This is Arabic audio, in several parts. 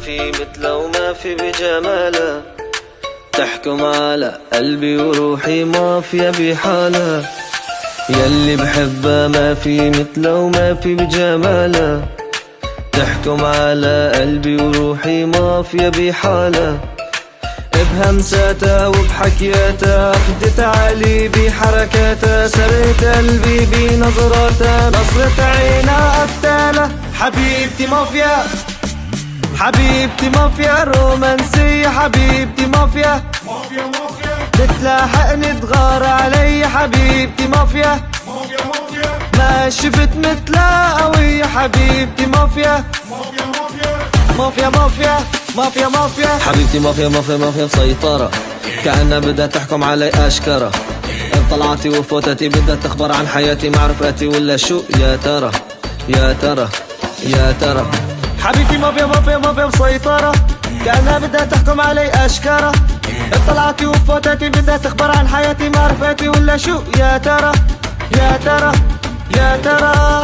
في مثله وما في بجماله، تحكم على قلبي وروحي مافيا بحالة. يلي بحبها ما في مثله وما في بجماله، تحكم على قلبي وروحي مافيا بحالة. بهمساتها وبحكياتها خدت علي بحركاتها، سرقت قلبي بنظراتها، نصرت عينها قتالة. حبيبتي مافيا، حبيبتي مافيا رومانسية، حبيبتي مافيا مافيا مافيا بتلاحقني تغار علي، حبيبتي مافيا مافيا مافيا ما شفت مثلها قوية، حبيبتي مافيا مافيا مافيا مافيا مافيا مافيا مافيا. حبيبتي مافيا مافيا مافيا مسيطرة، كأنها بدها تحكم علي أشكرة. طلعتي وفوتتي بدها تخبر عن حياتي، معرفتي ولا شو يا ترى يا ترى يا ترى. حبيبتي مافيا مافيا مافيا مسيطرة، كأنها بدها تحكم علي أشكرة. طلعتي وفوتتي بدها تخبر عن حياتي، معرفتي ولا شو يا ترى يا ترى يا ترى.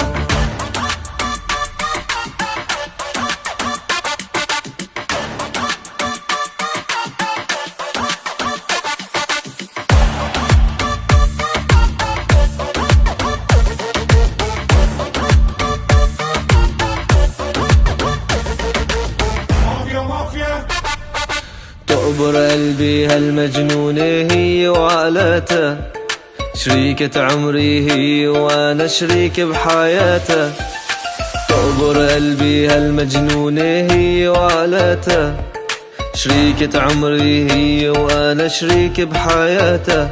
مافيا مافيا تقبر قلبي هالمجنونة هي وعلاتها، شريكة عمري هي وانا شريك بحياتها. تقبر قلبي هالمجنونة هي وعلاتها، شريكة عمري هي وانا شريك بحياتها.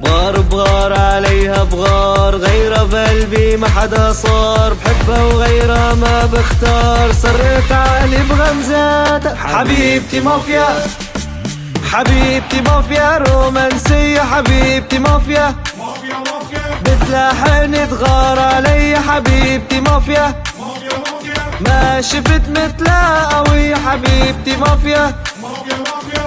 بغار بغار عليها بغار، غيرها بقلبي ما حدا صار، بحبها وغيرها ما بختار، سريت علي بغمزاتها. حبيبتي مافيا، حبيبتي مافيا رومانسية، حبيبتي مافيا مافيا مافيا بتلاحقني تغار علي، حبيبتي مافيا مافيا مافيا ما شفت مثلها قوية، حبيبتي مافيا مافيا مافيا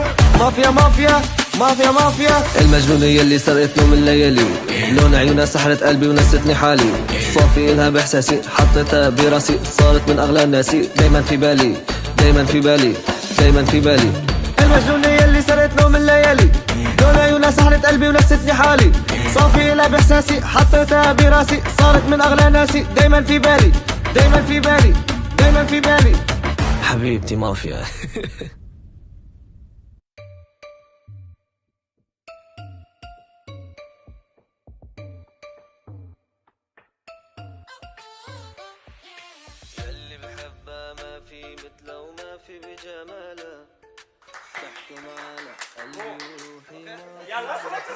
مافيا مافيا مافيا مافيا. المجنونة يلي سرقت نوم الليالي، لون عيونها سحرت قلبي ونستني حالي، صافي إلها بإحساسي حطيتها براسي، صارت من أغلى الناسي، دايما في بالي دايما في بالي دايما في بالي. المجنونة يلي سرقت نوم الليالي، لون عيونها سحرت قلبي ونستني حالي، صافي إلها بإحساسي حطيتها براسي، صارت من أغلى ناسي، دايما في بالي دايما في بالي دايما في بالي. حبيبتي مافيا. يلي بحبها ما في مثله وما في بجماله، تحكم على قلبي وروحي. يلا خلاص